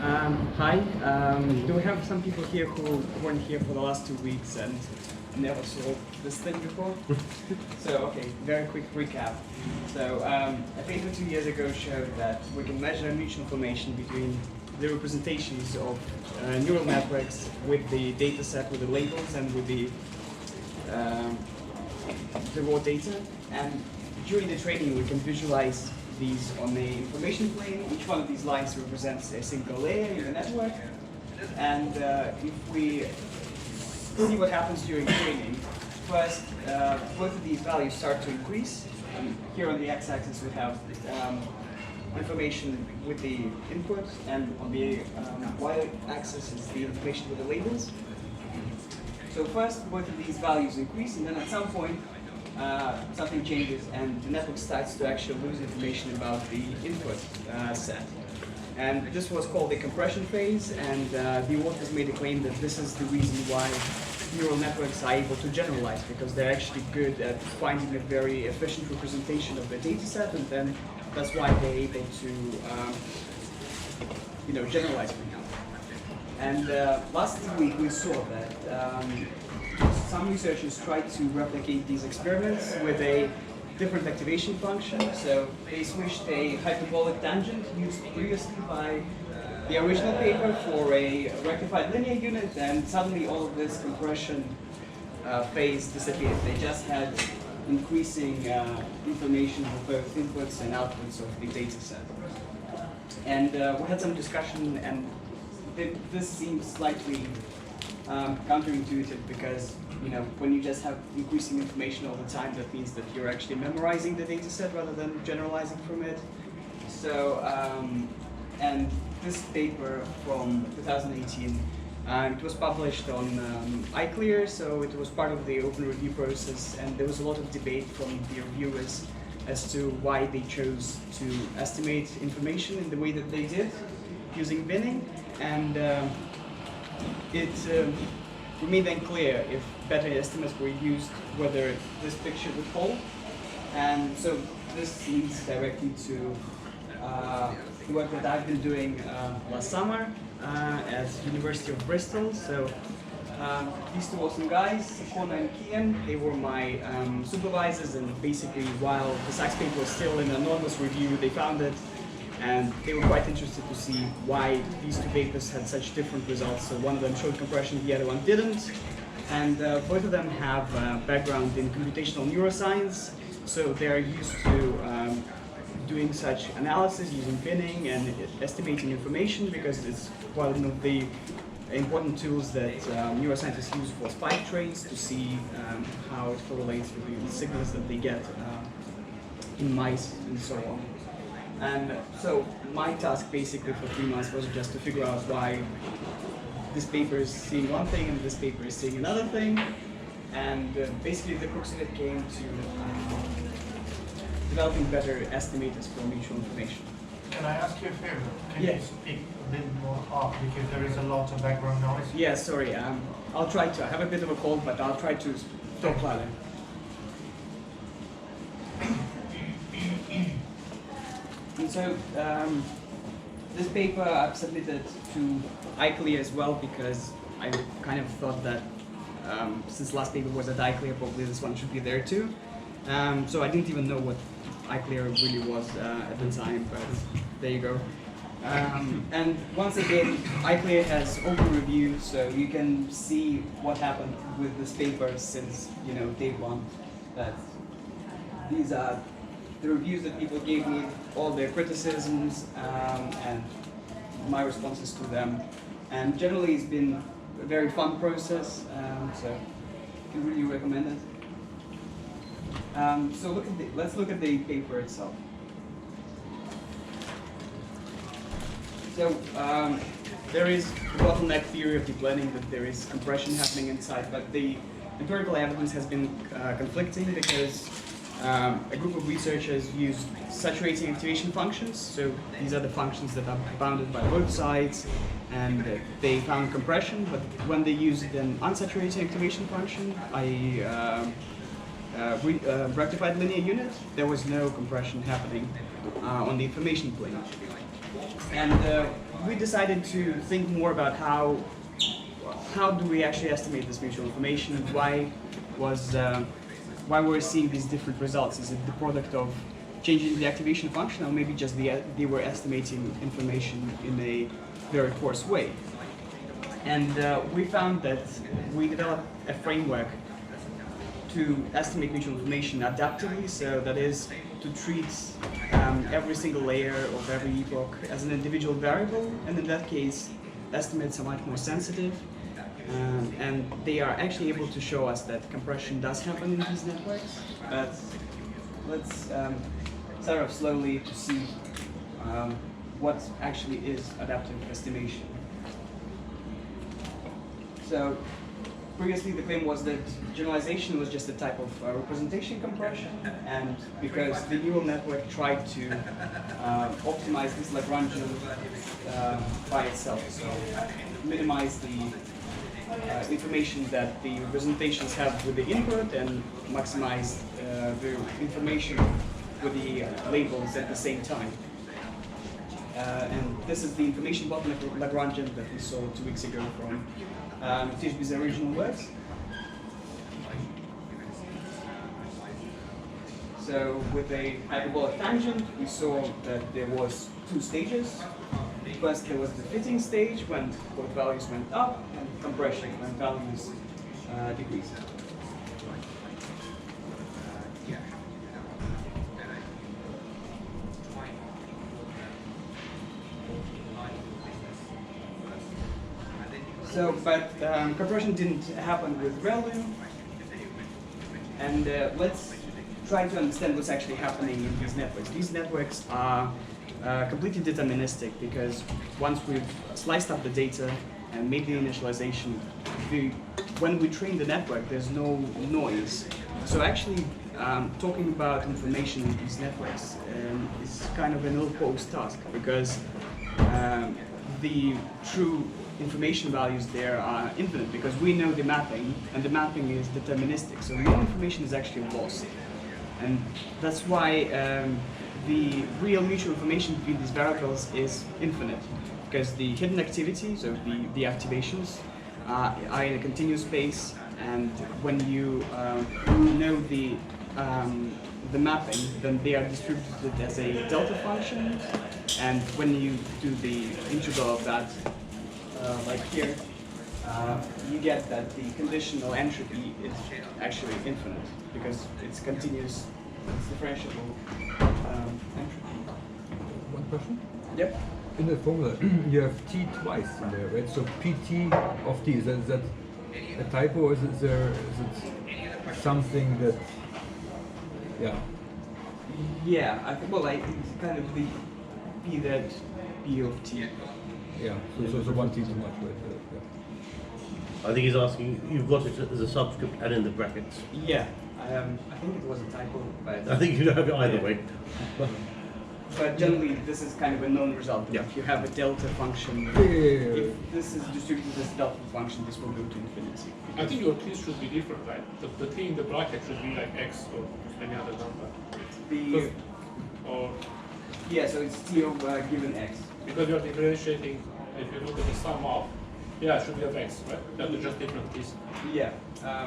Hi. Do we have some people here who weren't here for the last 2 weeks and never saw this thing before? So, okay, very quick recap. So, a paper 2 years ago showed that we can measure mutual information between the representations of neural networks with the data set, with the labels, and with the raw data. And during the training, we can visualize these on the information plane. Each one of these lines represents a single layer in the network. And if we see what happens during training, first, both of these values start to increase. Here on the x-axis we have information with the input, and on the y-axis is the information with the labels. So first, both of these values increase, and then at some point, something changes and the network starts to actually lose information about the input set. And this was called the compression phase, and the authors made a claim that this is the reason why neural networks are able to generalize, because they're actually good at finding a very efficient representation of the data set, and then that's why they're able to generalize from it. And last week we saw that some researchers tried to replicate these experiments with a different activation function. So they switched a hyperbolic tangent used previously by the original paper for a rectified linear unit, and suddenly all of this compression phase disappeared. They just had increasing information of both inputs and outputs of the data set. And we had some discussion, and this seems slightly counterintuitive, because when you just have increasing information all the time, that means that you're actually memorizing the data set rather than generalizing from it. So, and this paper from 2018, it was published on iClear, so it was part of the open review process, and there was a lot of debate from the reviewers as to why they chose to estimate information in the way that they did, using binning, and it remained unclear if better estimates were used, whether this picture would hold. And so this leads directly to the work that I've been doing last summer at University of Bristol. So these two awesome guys, Connor and Kian, they were my supervisors, and basically while the Sachs paper was still in anonymous review, they found it, and they were quite interested to see why these two papers had such different results. So one of them showed compression, the other one didn't. And both of them have background in computational neuroscience, so they're used to doing such analysis using binning and estimating information, because it's one of the important tools that neuroscientists use for spike traits to see how it correlates with the signals that they get in mice and so on. And so my task basically for 3 months was just to figure out why this paper is seeing one thing and this paper is seeing another thing. And basically the crux of it came to developing better estimators for mutual information. Can I ask you a favor? Can you speak a bit more up, because there is a lot of background noise? Yeah, sorry. I'll try to. I have a bit of a cold, but I'll try to talk louder. And so this paper I've submitted to iClear as well, because I kind of thought that since the last paper was at iClear, probably this one should be there too. So I didn't even know what iClear really was at the time, but there you go. And once again, iClear has open review, so you can see what happened with this paper since day one. That these are the reviews that people gave me, all their criticisms, and my responses to them. And generally it's been a very fun process, so I can really recommend it. So let's look at the paper itself. So there is the bottleneck theory of deep learning, that there is compression happening inside, but the empirical evidence has been conflicting, because a group of researchers used saturating activation functions. So these are the functions that are bounded by both sides, and they found compression. But when they used an unsaturated activation function, i.e. rectified linear unit, there was no compression happening on the information plane. And we decided to think more about how do we actually estimate this mutual information, and why we're seeing these different results. Is it the product of changing the activation function, or maybe just they were estimating information in a very coarse way? And we found that we developed a framework to estimate mutual information adaptively, so that is to treat every single layer of every epoch as an individual variable, and in that case, estimates are much more sensitive, and they are actually able to show us that compression does happen in these networks. But let's start off slowly to see what actually is adaptive estimation. So previously the claim was that generalization was just a type of representation compression, and because the neural network tried to optimize this Lagrangian by itself, so minimize the information that the representations have with the input and maximize the information with the labels at the same time. And this is the information bottleneck Lagrangian that we saw 2 weeks ago from Tishby's original works. So with a hyperbolic tangent, we saw that there was 2 stages. First, there was the fitting stage when both values went up, and compression when values decreased. So, but compression didn't happen with ReLU, and let's try to understand what's actually happening in these networks. These networks are completely deterministic, because once we've sliced up the data and made the initialization, when we train the network, there's no noise. So actually, talking about information in these networks is kind of an ill-posed task, because the true information values there are infinite, because we know the mapping, and the mapping is deterministic, so no information is actually lost. And that's why the real mutual information between these variables is infinite, because the hidden activity, so the activations, are in a continuous space, and when you know the mapping, then they are distributed as a delta function, and when you do the integral of that, like here, you get that the conditional entropy is actually infinite, because it's continuous, it's differentiable entropy. One question? Yep. In the formula, you have t twice in there, right? So pt of t, is that a typo, or is it something that, yeah? Yeah, I think, well, it's kind of the p that p of t. Yeah, so one t too much, right? Yeah. I think he's asking, you've got it as a subscript and in the brackets. Yeah, I think it was a typo, but I think you don't have it either way. but generally this is kind of a known result. Yeah. If you have a delta function, Yeah. if this is distributed as a delta function, this will go to infinity. I think your keys should be different, right? The t in the bracket should be like x or any other number. The Or yeah, so it's t of given x. because you're differentiating, if you look at the sum of, yeah, it should be of x, right? That is just different keys. Yeah.